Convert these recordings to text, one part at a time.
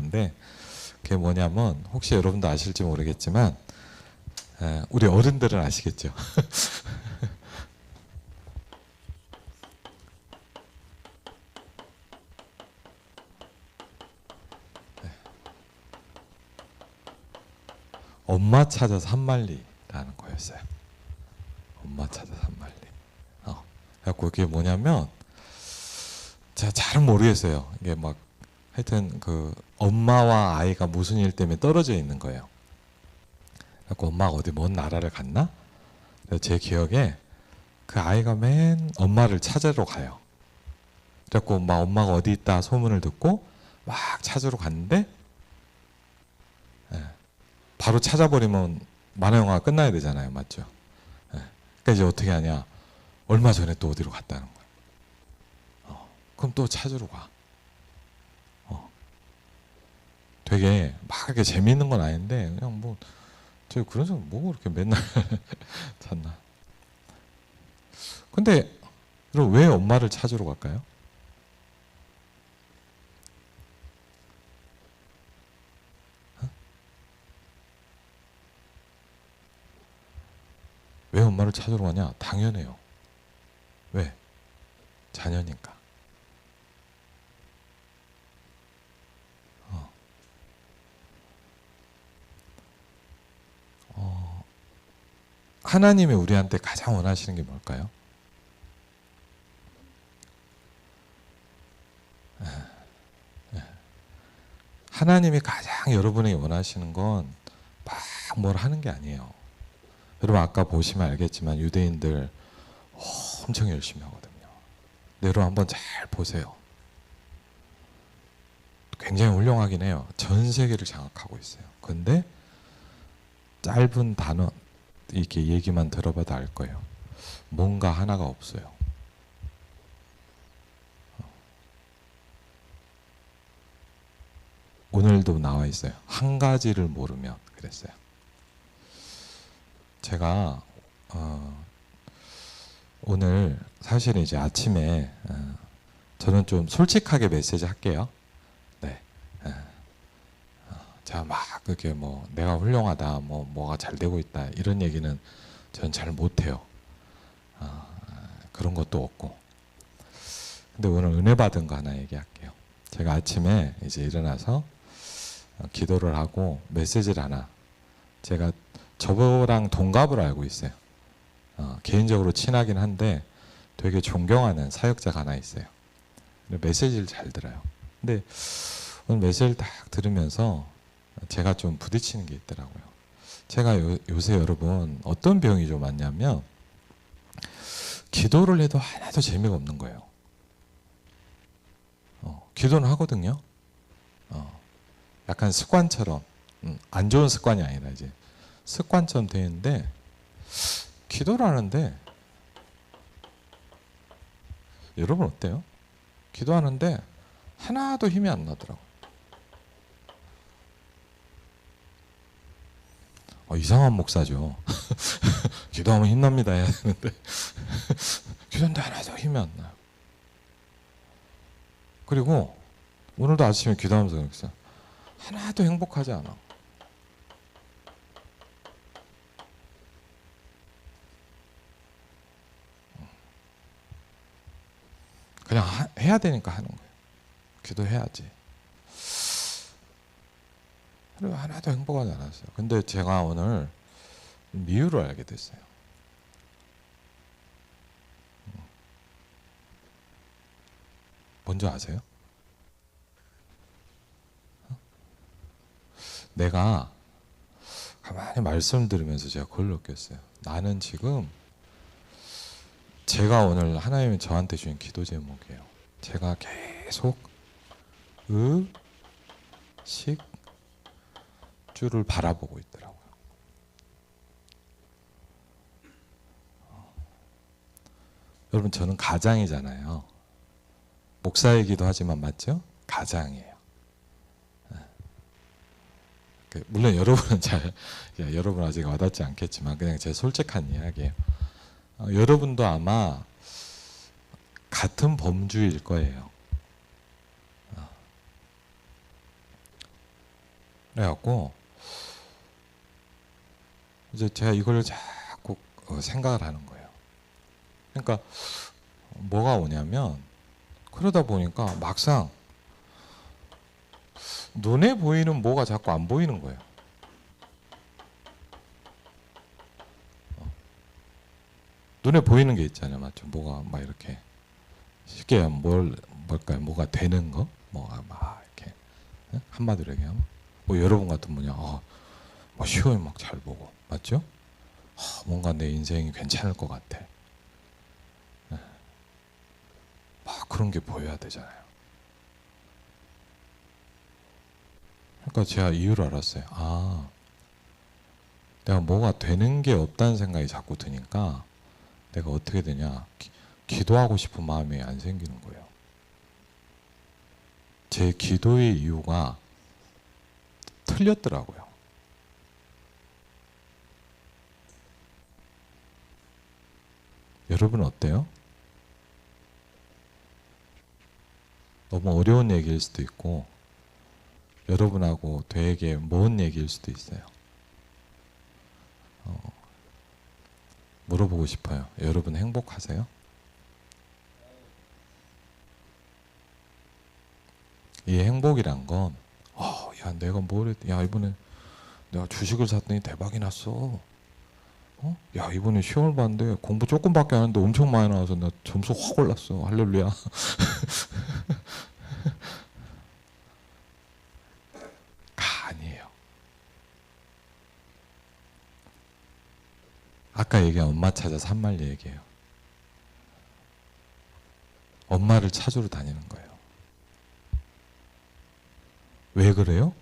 건데, 그게 뭐냐면 혹시 여러분도 아실지 모르겠지만 우리 어른들은 아시겠죠? 엄마 찾아서 한 마리라는 거였어요. 엄마 찾아서 한 마리. 그래갖고 이게 뭐냐면 제가 잘은 모르겠어요. 이게 막 하여튼 그 엄마와 아이가 무슨 일 때문에 떨어져 있는 거예요. 그래갖고 엄마가 어디 먼 나라를 갔나? 그래서 제 기억에 그 아이가 맨 엄마를 찾으러 가요. 그래갖고 막 엄마가 어디 있다 소문을 듣고 막 찾으러 갔는데 바로 찾아버리면 만화 영화가 끝나야 되잖아요, 맞죠? 그러니까 이제 어떻게 하냐? 얼마 전에 또 어디로 갔다는 거예요. 그럼 또 찾으러 가. 되게 막 이렇게 재미있는 건 아닌데 그냥 뭐 저 그런 사람 뭐 그렇게 맨날 찾나? 근데 그럼 왜 엄마를 찾으러 갈까요? 왜 엄마를 찾으러 가냐? 당연해요. 왜? 자녀니까. 하나님이 우리한테 가장 원하시는 게 뭘까요? 하나님이 가장 여러분에게 원하시는 건 막 뭘 하는 게 아니에요. 여러분 아까 보시면 알겠지만 유대인들 엄청 열심히 하거든요. 근데 여러분 한번 잘 보세요. 굉장히 훌륭하긴 해요. 전 세계를 장악하고 있어요. 근데 짧은 단어 이렇게 얘기만 들어봐도 알 거예요. 뭔가 하나가 없어요. 오늘도 나와 있어요. 한 가지를 모르면 그랬어요. 제가 오늘 사실은 이제 아침에 저는 좀 솔직하게 메시지 할게요. 네. 제가 막 그렇게 뭐 내가 훌륭하다, 뭐가 잘 되고 있다 이런 얘기는 전 잘 못해요. 그런 것도 없고. 근데 오늘 은혜 받은 거 하나 얘기할게요. 제가 아침에 이제 일어나서 기도를 하고 메시지를 하나, 제가 저랑 동갑을 알고 있어요. 개인적으로 친하긴 한데 되게 존경하는 사역자가 하나 있어요. 메시지를 잘 들어요. 근데 오늘 메시지를 딱 들으면서 제가 좀 부딪히는 게 있더라고요. 제가 요새 여러분 어떤 병이 좀 많냐면 기도를 해도 하나도 재미가 없는 거예요. 기도는 하거든요. 약간 습관처럼, 안 좋은 습관이 아니라 이제 습관처럼 되는데 기도를 하는데 여러분 어때요? 기도하는데 하나도 힘이 안 나더라고요. 이상한 목사죠. 기도하면 힘납니다 해야 되는데 기도하는데 하나도 힘이 안 나요. 그리고 오늘도 아침에 기도하면서 그랬어요. 하나도 행복하지 않아. 그냥 해야 되니까 하는 거예요. 기도해야지. 그리고 하나도 행복하지 않았어요. 근데 제가 오늘 이유를 알게 됐어요. 뭔지 아세요? 내가 가만히 말씀 들으면서 제가 그걸 느꼈어요. 나는 지금 제가 오늘 하나님이 저한테 주신 기도 제목이에요. 제가 계속 의식주를 바라보고 있더라고요. 여러분 저는 가장이잖아요. 목사이기도 하지만 맞죠? 가장이에요. 물론 여러분은 여러분 아직 와닿지 않겠지만 그냥 제 솔직한 이야기예요. 여러분도 아마 같은 범주일 거예요. 그래갖고 이제 제가 이걸 자꾸 생각을 하는 거예요. 그러니까 뭐가 오냐면 그러다 보니까 막상 눈에 보이는 뭐가 자꾸 안 보이는 거예요. 눈에 보이는 게 있잖아요, 맞죠? 뭐가 막 이렇게 쉽게 뭘까요? 뭐가 되는 거, 뭐가 막 이렇게 한마디로 얘기하면 뭐 여러분 같은 분이야, 뭐 시험이 막 잘 보고, 맞죠? 뭔가 내 인생이 괜찮을 것 같아. 막 그런 게 보여야 되잖아요. 그러니까 제가 이유를 알았어요. 내가 뭐가 되는 게 없다는 생각이 자꾸 드니까 내가 어떻게 되냐, 기도하고 싶은 마음이 안 생기는 거예요. 제 기도의 이유가 틀렸더라고요. 여러분 어때요? 너무 어려운 얘기일 수도 있고 여러분하고 되게 먼 얘기일 수도 있어요. 물어보고 싶어요. 여러분 행복하세요? 이 행복이란 건 야 내가 야 이번에 내가 주식을 샀더니 대박이 났어. 야 이번에 시험을 봤는데 공부 조금밖에 안 했는데 엄청 많이 나와서 나 점수 확 올랐어. 할렐루야. 아니에요. 아까 얘기한 엄마 찾아 산말 얘기예요. 엄마를 찾으러 다니는 거예요. 왜 그래요?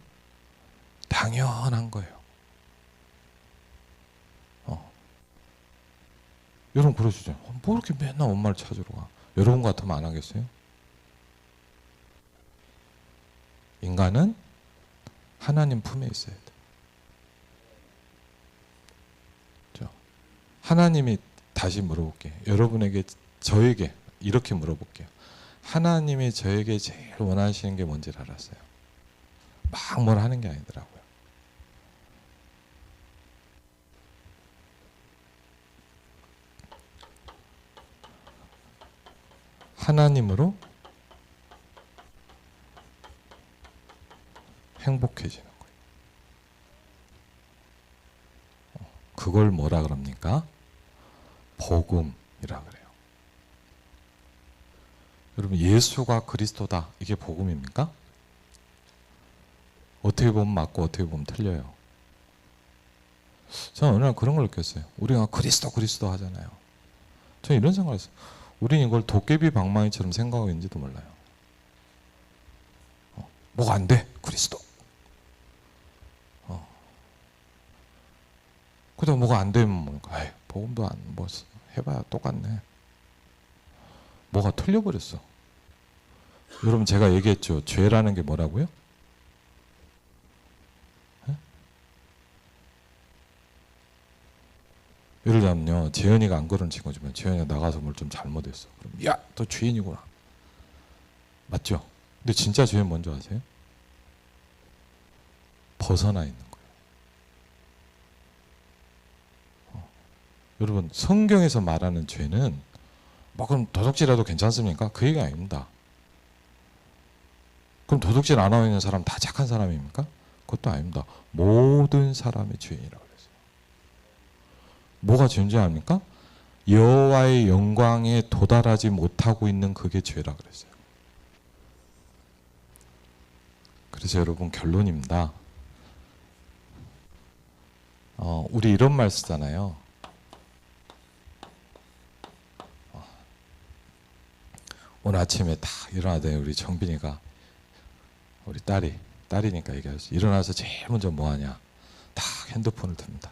당연한 거예요. 여러분 그러시죠? 뭐 이렇게 맨날 엄마를 찾으러 가? 여러분 같으면 안 하겠어요? 인간은 하나님 품에 있어야 돼. 하나님이 다시 물어볼게요. 여러분에게, 저에게 이렇게 물어볼게요. 하나님이 저에게 제일 원하시는 게 뭔지를 알았어요. 막 뭘 하는 게 아니더라고요. 하나님으로 행복해지는 거예요. 그걸 뭐라 그럽니까? 복음이라 그래요. 여러분 예수가 그리스도다, 이게 복음입니까? 어떻게 보면 맞고 어떻게 보면 틀려요. 저는 어느 날 그런 걸 느꼈어요. 우리가 그리스도 하잖아요. 저는 이런 생각을 했어요. 우린 이걸 도깨비 방망이처럼 생각하고 있는지도 몰라요. 뭐가 안 돼? 그리스도. 그다음 뭐가 안 되면 뭔가, 복음도 뭐 해봐야 똑같네. 뭐가 틀려버렸어. 여러분 제가 얘기했죠. 죄라는 게 뭐라고요? 예를 들면요, 재현이가 안 그런 친구지만 재현이가 나가서 뭘 좀 잘못했어. 그럼 야, 너 죄인이구나. 맞죠? 근데 진짜 죄인 뭔지 아세요? 벗어나 있는 거예요. 여러분 성경에서 말하는 죄는 그럼 도둑질해도 괜찮습니까? 그 얘기가 아닙니다. 그럼 도둑질 안 하고 있는 사람 다 착한 사람입니까? 그것도 아닙니다. 모든 사람이 죄인이라고 그랬어요. 뭐가 존재합니까? 여호와의 영광에 도달하지 못하고 있는 그게 죄라 그랬어요. 그래서 여러분 결론입니다. 우리 이런 말 쓰잖아요. 오늘 아침에 다 일어나더니 우리 정빈이가, 우리 딸이니까 얘기하지. 일어나서 제일 먼저 뭐 하냐? 다 핸드폰을 듭니다.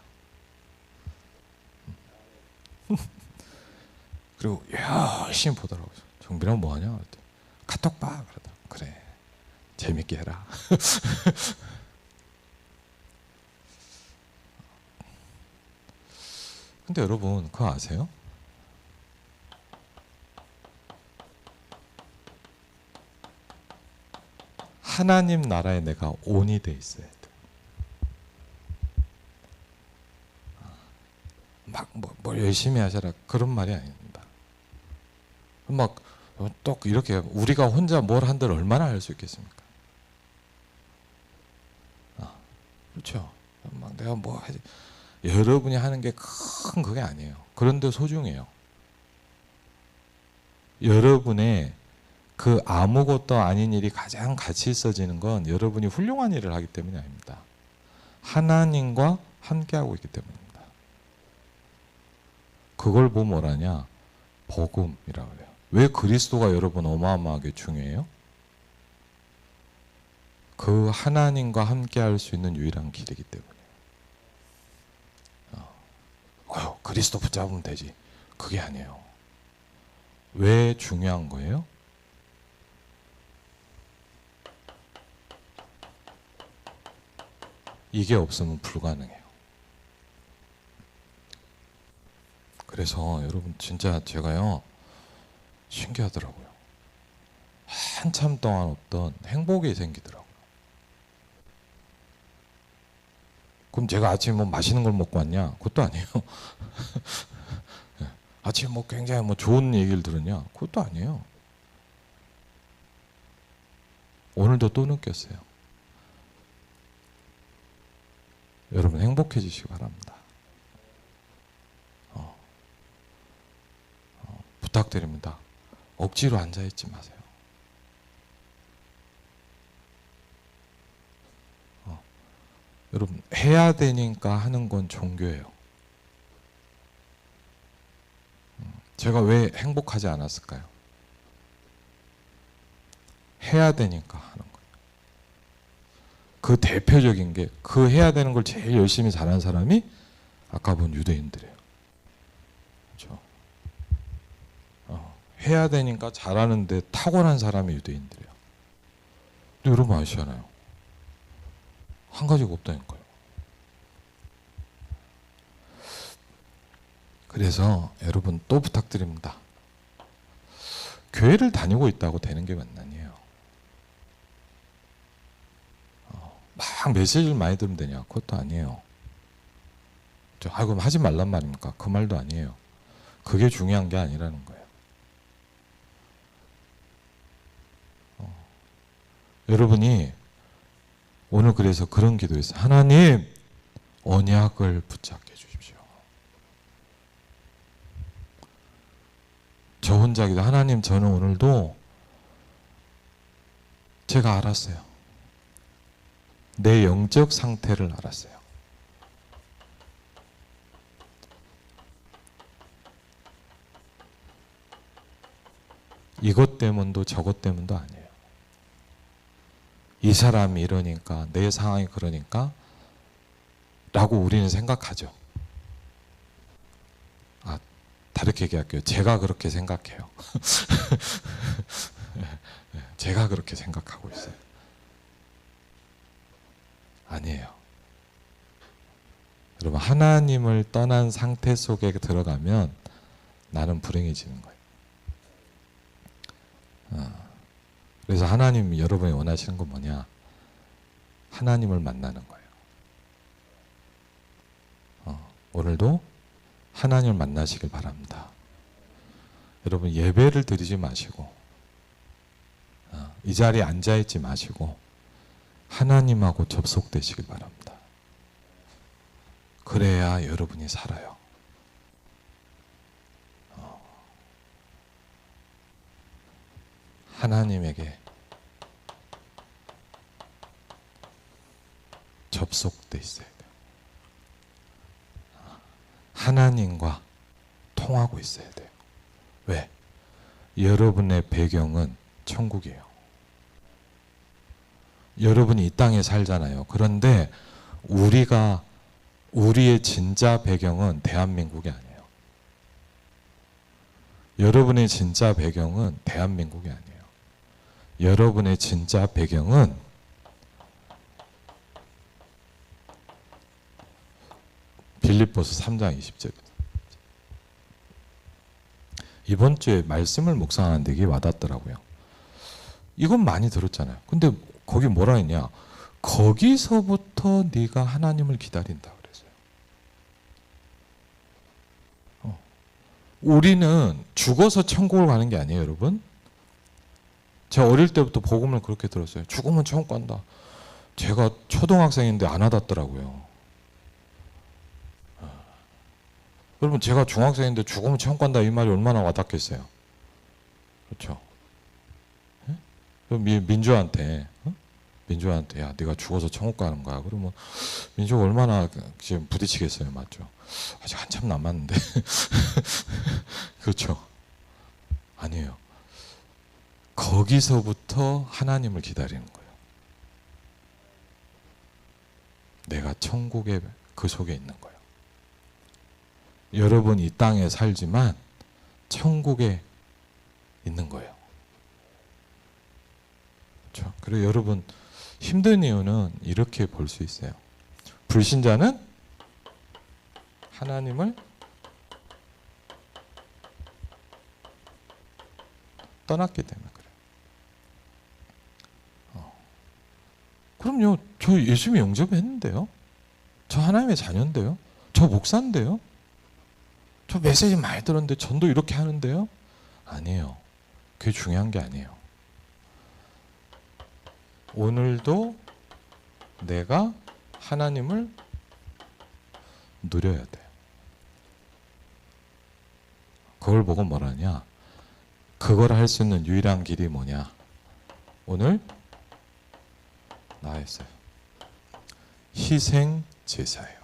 그리고 열심히 보더라고요. 정빈아 뭐 하냐? 그랬더니 카톡 봐. 그러더라고요. 그래, 재밌게 해라. 근데 여러분 그거 아세요? 하나님 나라에 내가 온이 돼 있어야 돼. 막 뭘 열심히 하셔라 그런 말이 아닙니다. 막 또 이렇게 우리가 혼자 뭘 한들 얼마나 할 수 있겠습니까? 그렇죠. 막 내가 뭐 하지. 여러분이 하는 게 큰 그게 아니에요. 그런데 소중해요. 여러분의 그 아무것도 아닌 일이 가장 가치 있어지는 건 여러분이 훌륭한 일을 하기 때문이 아닙니다. 하나님과 함께하고 있기 때문입니다. 그걸 보면 뭐라냐? 복음이라고 해요. 왜 그리스도가 여러분 어마어마하게 중요해요? 그 하나님과 함께할 수 있는 유일한 길이기 때문이에요. 그리스도 붙잡으면 되지. 그게 아니에요. 왜 중요한 거예요? 이게 없으면 불가능해요. 그래서 여러분 진짜 제가요 신기하더라고요. 한참 동안 없던 행복이 생기더라고요. 그럼 제가 아침에 뭐 맛있는 걸 먹고 왔냐? 그것도 아니에요. 아침에 뭐 굉장히 뭐 좋은 얘기를 들었냐? 그것도 아니에요. 오늘도 또 느꼈어요. 여러분 행복해지시기 바랍니다. 부탁드립니다. 억지로 앉아있지 마세요. 여러분 해야 되니까 하는 건 종교예요. 제가 왜 행복하지 않았을까요? 해야 되니까 하는 거예요. 그 대표적인 게 그 해야 되는 걸 제일 열심히 잘하는 사람이 아까 본 유대인들이에요. 그렇죠? 해야 되니까 잘하는데 탁월한 사람이 유대인들이에요. 근데 여러분 아시잖아요. 한 가지가 없다니까요. 그래서 여러분 또 부탁드립니다. 교회를 다니고 있다고 되는 게 아니에요. 막 메시지를 많이 들으면 되냐? 그것도 아니에요. 그럼 하지 말란 말입니까? 그 말도 아니에요. 그게 중요한 게 아니라는 거예요. 여러분이 오늘 그래서 그런 기도했어요. 하나님 언약을 붙잡게 해주십시오. 저 혼자 기도. 하나님 저는 오늘도 제가 알았어요. 내 영적 상태를 알았어요. 이것 때문도 저것 때문도 아니에요. 이 사람이 이러니까 내 상황이 그러니까 라고 우리는 생각하죠. 다르게 얘기할게요. 제가 그렇게 생각해요. 제가 그렇게 생각하고 있어요. 아니에요. 여러분 하나님을 떠난 상태 속에 들어가면 나는 불행해지는 거예요. 그래서 하나님 여러분이 원하시는 건 뭐냐? 하나님을 만나는 거예요. 오늘도 하나님을 만나시길 바랍니다. 여러분 예배를 드리지 마시고 이 자리에 앉아있지 마시고 하나님하고 접속되시길 바랍니다. 그래야 여러분이 살아요. 하나님에게 접속돼 있어야 돼요. 하나님과 통하고 있어야 돼요. 왜? 여러분의 배경은 천국이에요. 여러분이 이 땅에 살잖아요. 그런데 우리의 진짜 배경은 대한민국이 아니에요. 여러분의 진짜 배경은 대한민국이 아니에요. 여러분의 진짜 배경은 빌립보서 3장 20절. 이번 주에 말씀을 묵상하는데 이게 와닿더라고요. 이건 많이 들었잖아요. 근데 거기 뭐라 했냐? 거기서부터 네가 하나님을 기다린다 그랬어요. 우리는 죽어서 천국을 가는 게 아니에요, 여러분. 제가 어릴 때부터 복음을 그렇게 들었어요. 죽으면 천국 간다. 제가 초등학생인데 안 와닿더라고요. 여러분, 제가 중학생인데 죽으면 천국 간다 이 말이 얼마나 와닿겠어요. 그렇죠? 민주한테 야, 네가 죽어서 천국 가는 거야. 그러면 민주가 얼마나 지금 부딪히겠어요, 맞죠? 아직 한참 남았는데. 그렇죠? 아니에요. 거기서부터 하나님을 기다리는 거예요. 내가 천국의 그 속에 있는 거예요. 여러분 이 땅에 살지만 천국에 있는 거예요. 그렇죠? 그리고 여러분 힘든 이유는 이렇게 볼 수 있어요. 불신자는 하나님을 떠났기 때문에 그래요. 그럼요. 저 예수님 영접했는데요. 저 하나님의 자녀인데요. 저 목사인데요. 저 메시지 많이 들었는데 전도 이렇게 하는데요. 아니에요. 그게 중요한 게 아니에요. 오늘도 내가 하나님을 누려야 돼요. 그걸 보고 뭐라냐? 그걸 할 수 있는 유일한 길이 뭐냐? 오늘 나였어요. 희생 제사예요.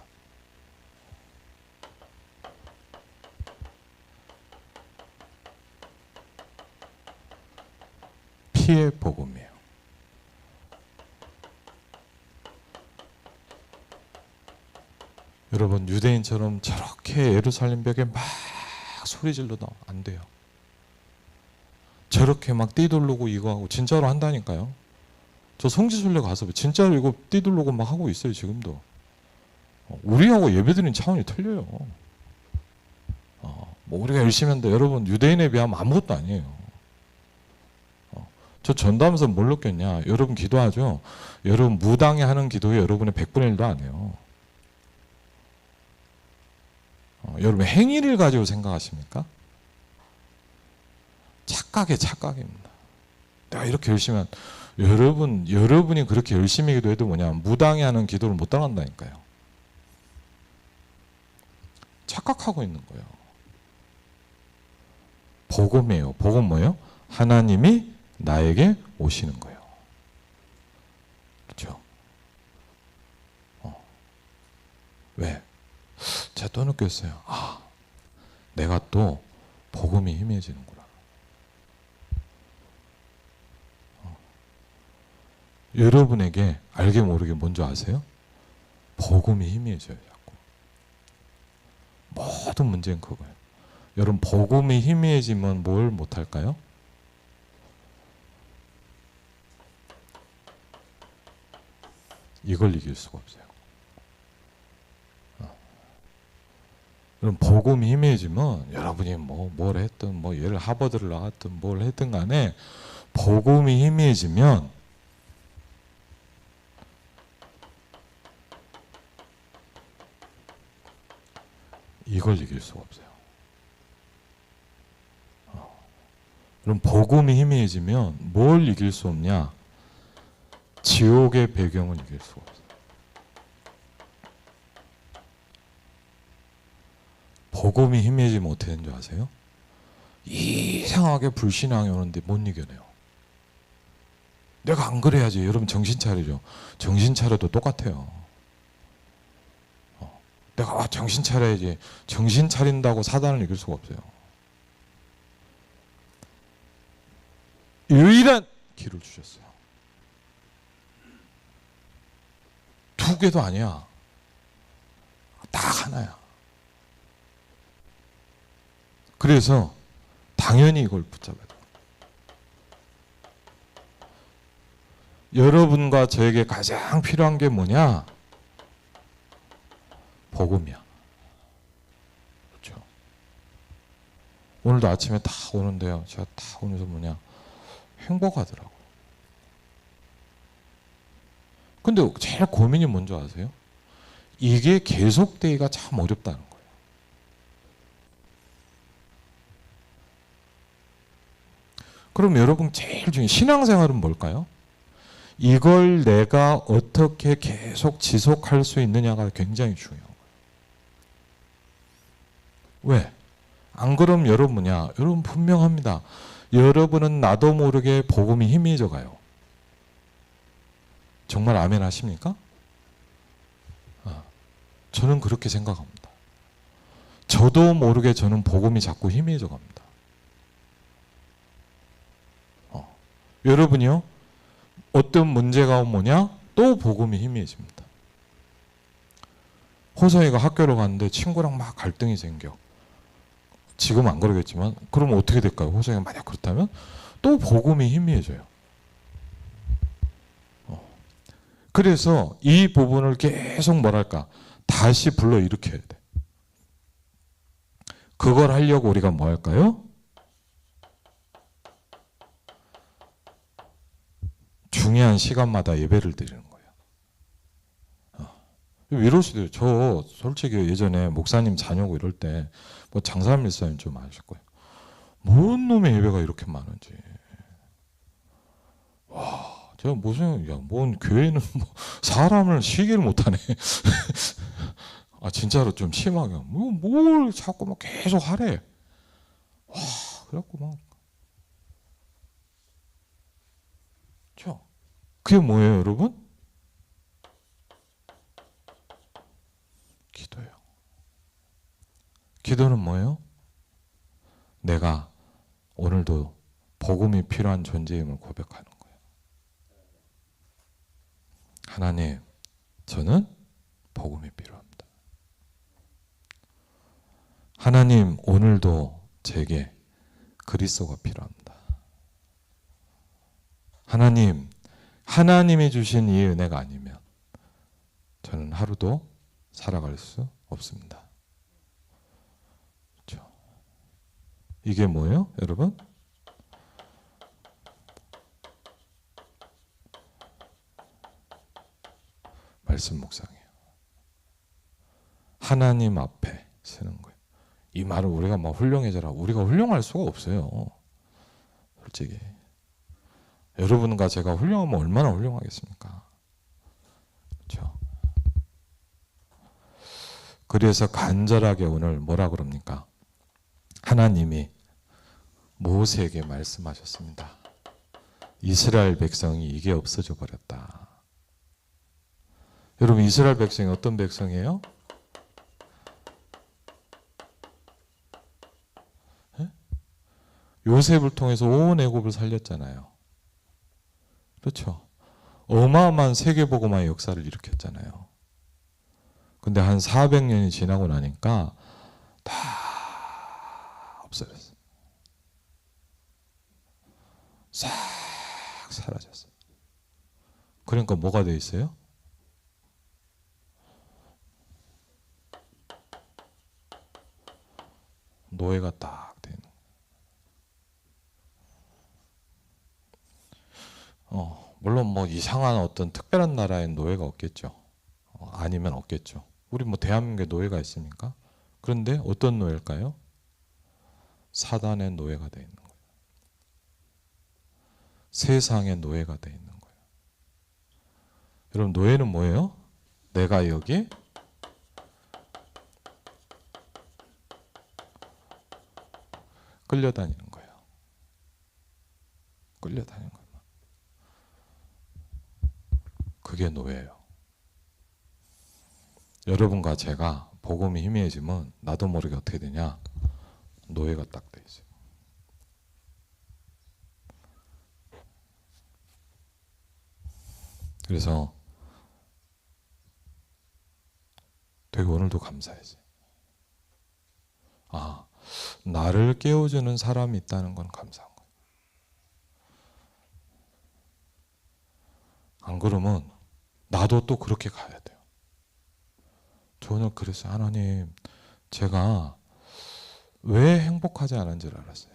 피의 복음이에요. 여러분 유대인처럼 저렇게 예루살렘 벽에 막 소리 질러도 안 돼요. 저렇게 막 띠돌르고 이거 하고 진짜로 한다니까요. 저 성지순례 가서 진짜로 이거 띠돌르고 막 하고 있어요. 지금도. 우리하고 예배드리는 차원이 틀려요. 뭐 우리가 열심히 한데 여러분 유대인에 비하면 아무것도 아니에요. 저 전도하면서 뭘 느꼈냐? 여러분 기도하죠. 여러분 무당에 하는 기도에 여러분의 100분의 1도 안 해요. 여러분 행위를 가지고 생각하십니까? 착각입니다. 내가 이렇게 열심히 한 여러분이 그렇게 열심히 기도해도 뭐냐? 무당에 하는 기도를 못 따라간다니까요. 착각하고 있는 거예요. 복음이에요. 복음 뭐예요? 하나님이 나에게 오시는 거예요. 그렇죠? 왜? 제가 또 느꼈어요. 내가 또 복음이 희미해지는구나. 여러분에게 알게 모르게 뭔지 아세요? 복음이 희미해져요. 자꾸. 모든 문제는 그거예요. 여러분 복음이 희미해지면 뭘 못할까요? 이걸 이길 수가 없어요. 그럼 복음이 희미해지면 여러분이 뭘 했든 얘를 하버드를 나갔든 뭘 했든 간에 복음이 희미해지면 이걸 이길 수가 없어요. 그럼 복음이 희미해지면 뭘 이길 수 없냐? 지옥의 배경을 이길 수가 없어요. 복음이 희미해지면 어떻게 되는 줄 아세요? 이상하게 불신앙이 오는데 못 이겨내요. 내가 안 그래야지. 여러분 정신 차리죠. 정신 차려도 똑같아요. 내가 정신 차려야지. 정신 차린다고 사단을 이길 수가 없어요. 유일한 길을 주셨어요. 두 개도 아니야. 딱 하나야. 그래서 당연히 이걸 붙잡아야 돼요. 여러분과 저에게 가장 필요한 게 뭐냐? 복음이야. 그렇죠? 오늘도 아침에 다 오는데요. 제가 다 오면서 행복하더라고요. 근데 제일 고민이 뭔지 아세요? 이게 계속되기가 참 어렵다는 거예요. 그럼 여러분 제일 중요한 신앙생활은 뭘까요? 이걸 내가 어떻게 계속 지속할 수 있느냐가 굉장히 중요해요. 왜? 안 그럼 여러분 뭐냐? 여러분 분명합니다. 여러분은 나도 모르게 복음이 희미해져 가요. 정말 아멘 하십니까? 저는 그렇게 생각합니다. 저도 모르게 저는 복음이 자꾸 희미해져 갑니다. 여러분이요? 어떤 문제가 오면 또 복음이 희미해집니다. 호성이가 학교로 갔는데 친구랑 막 갈등이 생겨. 지금 안 그러겠지만 그러면 어떻게 될까요? 호성이가 만약 그렇다면 또 복음이 희미해져요. 그래서 이 부분을 계속 뭐랄까 다시 불러일으켜야 돼. 그걸 하려고 우리가 뭐 할까요? 중요한 시간마다 예배를 드리는 거예요. 이럴 수도 있어요. 저 솔직히 예전에 목사님 자녀고 이럴 때 뭐 장사람 일사님 좀 아실 거예요. 뭔 놈의 예배가 이렇게 많은지. 와, 제가 무슨 뭔 교회는 뭐 사람을 쉬기를 못하네. 아 진짜로 좀 심하게 뭘 자꾸 막 계속 하래. 와, 그래갖고 막 그게 뭐예요, 여러분? 기도예요. 기도는 뭐예요? 내가 오늘도 복음이 필요한 존재임을 고백하는 거예요. 하나님, 저는 복음이 필요합니다. 하나님, 오늘도 제게 그리스도가 필요합니다. 하나님, 하나님이 주신 이 은혜가 아니면 저는 하루도 살아갈 수 없습니다. 그렇죠? 이게 뭐예요, 여러분? 말씀 묵상이에요. 하나님 앞에 서는 거예요. 이 말을 우리가 막 훌륭해져라. 우리가 훌륭할 수가 없어요. 솔직히. 여러분과 제가 훌륭하면 얼마나 훌륭하겠습니까? 그렇죠? 그래서 간절하게 오늘 뭐라 그럽니까? 하나님이 모세에게 말씀하셨습니다. 이스라엘 백성이 이게 없어져 버렸다. 여러분 이스라엘 백성이 어떤 백성이에요? 요셉을 통해서 온 애굽을 살렸잖아요. 그렇죠? 어마어마한 세계복음화의 역사를 일으켰잖아요. 근데 한 400년이 지나고 나니까 다 없어졌어. 싹 사라졌어. 그러니까 뭐가 돼 있어요? 노예가 딱 돼 있는 거예요. 물론 뭐 이상한 어떤 특별한 나라에 노예가 없겠죠. 아니면 없겠죠. 우리 뭐 대한민국에 노예가 있습니까? 그런데 어떤 노예일까요? 사단의 노예가 돼 있는 거예요. 세상의 노예가 돼 있는 거예요. 여러분 노예는 뭐예요? 내가 여기 끌려다니는 거예요. 끌려다니는 거예요. 그게 노예예요. 여러분과 제가 복음이 희미해지면 나도 모르게 어떻게 되냐? 노예가 딱 돼 있어요. 그래서 되게 오늘도 감사했어요. 아, 나를 깨워주는 사람이 있다는 건 감사한 거예요. 안 그러면 나도 또 그렇게 가야 돼요. 저는 그랬어요. 하나님, 제가 왜 행복하지 않은 줄 알았어요.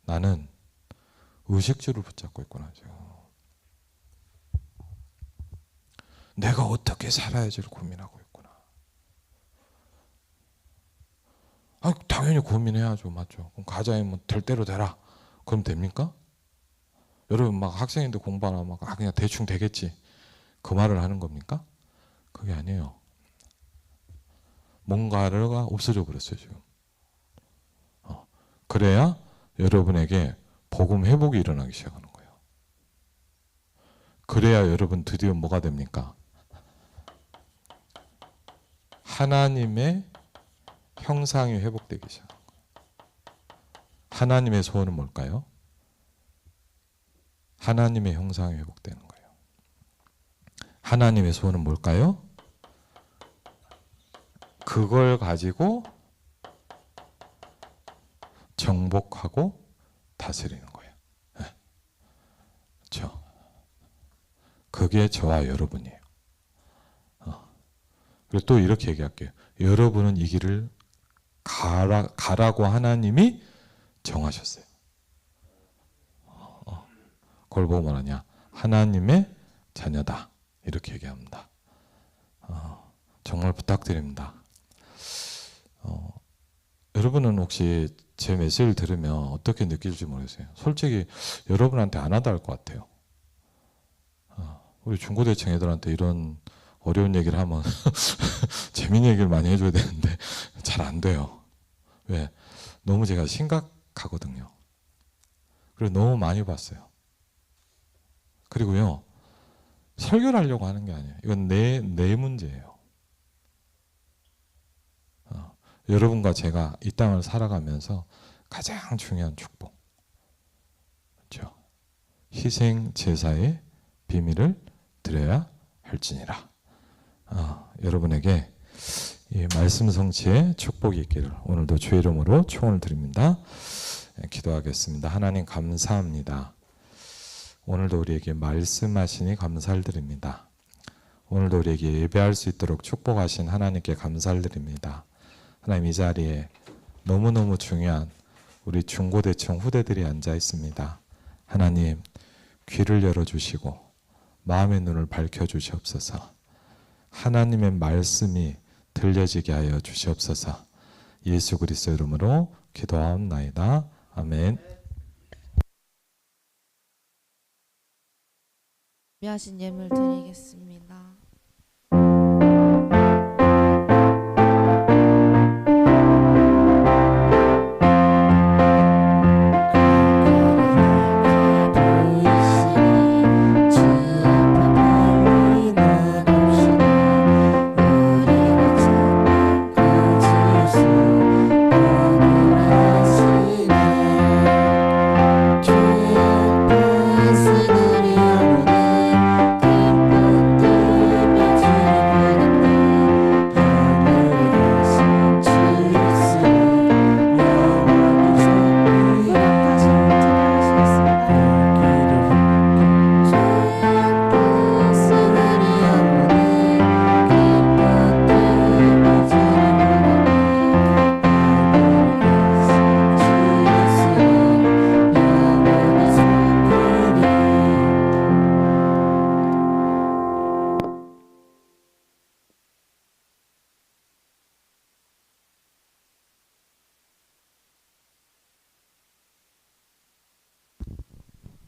나는 의식주를 붙잡고 있구나. 지금. 내가 어떻게 살아야지를 고민하고 있구나. 당연히 고민해야죠. 맞죠? 그럼 가자면 될 대로 되라. 그럼 됩니까? 여러분 막 학생인데 공부하나 막 그냥 대충 되겠지 그 말을 하는 겁니까? 그게 아니에요. 뭔가가 없어져 버렸어요 지금. 그래야 여러분에게 복음 회복이 일어나기 시작하는 거예요. 그래야 여러분 드디어 뭐가 됩니까? 하나님의 형상이 회복되기 시작하는 거예요. 하나님의 소원은 뭘까요? 하나님의 형상이 회복되는 거예요. 하나님의 소원은 뭘까요? 그걸 가지고 정복하고 다스리는 거예요. 네. 그렇죠? 그게 저와 여러분이에요. 그리고 또 이렇게 얘기할게요. 여러분은 이 길을 가라고 하나님이 정하셨어요. 그걸 보고 말하냐? 하나님의 자녀다. 이렇게 얘기합니다. 정말 부탁드립니다. 여러분은 혹시 제 메시지를 들으면 어떻게 느낄지 모르겠어요. 솔직히 여러분한테 안 와닿을 것 같아요. 우리 중고대청 애들한테 이런 어려운 얘기를 하면 재밌는 얘기를 많이 해줘야 되는데 잘 안 돼요. 왜? 너무 제가 심각하거든요. 그리고 너무 많이 봤어요. 그리고요, 설교를 하려고 하는 게 아니에요. 이건 내 문제예요. 여러분과 제가 이 땅을 살아가면서 가장 중요한 축복. 그렇죠? 희생 제사의 비밀을 드려야 할지니라. 여러분에게 이 말씀 성취의 축복이 있기를 오늘도 주의 이름으로 축원을 드립니다. 기도하겠습니다. 하나님 감사합니다. 오늘도 우리에게 말씀하시니 감사를 드립니다. 오늘도 우리에게 예배할 수 있도록 축복하신 하나님께 감사를 드립니다. 하나님, 이 자리에 너무너무 중요한 우리 중고대청 후대들이 앉아 있습니다. 하나님, 귀를 열어주시고 마음의 눈을 밝혀주시옵소서. 하나님의 말씀이 들려지게 하여 주시옵소서. 예수 그리스도 이름으로 기도하옵나이다. 아멘. 준비하신 예물 드리겠습니다.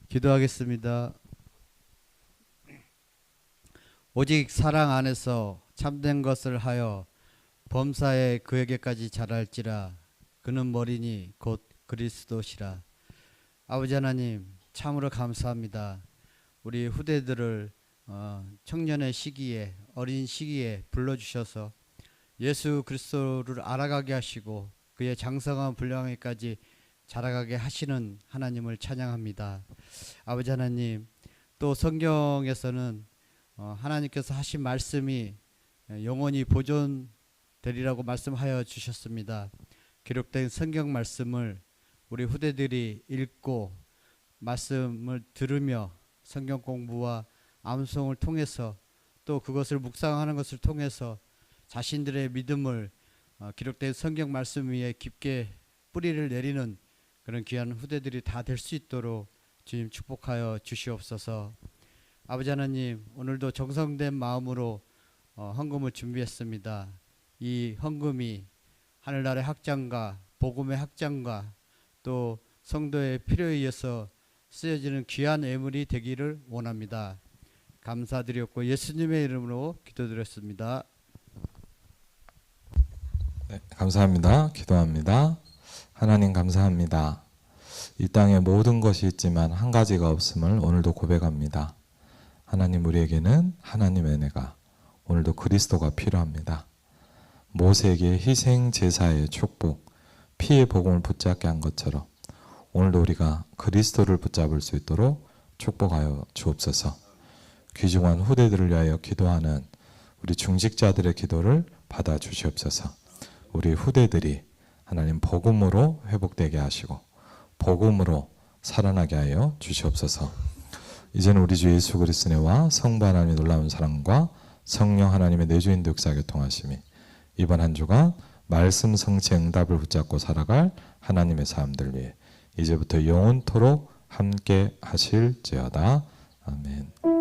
기도하겠습니다. 오직 사랑 안에서 참된 것을 하여 범사에 그에게까지 자랄지라. 그는 머리니 곧 그리스도시라. 아버지 하나님, 참으로 감사합니다. 우리 후대들을 청년의 시기에, 어린 시기에 불러주셔서 예수 그리스도를 알아가게 하시고 그의 장성한 분량에까지 자라가게 하시는 하나님을 찬양합니다. 아버지 하나님, 또 성경에서는 하나님께서 하신 말씀이 영원히 보존되리라고 말씀하여 주셨습니다. 기록된 성경 말씀을 우리 후대들이 읽고 말씀을 들으며 성경 공부와 암송을 통해서 또 그것을 묵상하는 것을 통해서 자신들의 믿음을 기록된 성경 말씀 위에 깊게 뿌리를 내리는 그런 귀한 후대들이 다 될 수 있도록 주님 축복하여 주시옵소서. 아버지 하나님, 오늘도 정성된 마음으로 헌금을 준비했습니다. 이 헌금이 하늘나라의 확장과 복음의 확장과 또 성도의 필요에 의해서 쓰여지는 귀한 예물이 되기를 원합니다. 감사드렸고 예수님의 이름으로 기도드렸습니다. 네, 감사합니다. 기도합니다. 하나님 감사합니다. 이 땅에 모든 것이 있지만 한 가지가 없음을 오늘도 고백합니다. 하나님, 우리에게는 하나님의 은혜가, 오늘도 그리스도가 필요합니다. 모세에게 희생 제사의 축복, 피의 복음을 붙잡게 한 것처럼 오늘도 우리가 그리스도를 붙잡을 수 있도록 축복하여 주옵소서. 귀중한 후대들을 위하여 기도하는 우리 중직자들의 기도를 받아 주시옵소서. 우리 후대들이 하나님 복음으로 회복되게 하시고 복음으로 살아나게 하여 주시옵소서. 이제는 우리 주 예수 그리스도의 은혜와 성부 하나님의 놀라운 사랑과 성령 하나님의 내주인도 역사 교통하심이 이번 한 주간 말씀 성취 응답을 붙잡고 살아갈 하나님의 사람들 위해 이제부터 영원토록 함께 하실지어다. 아멘.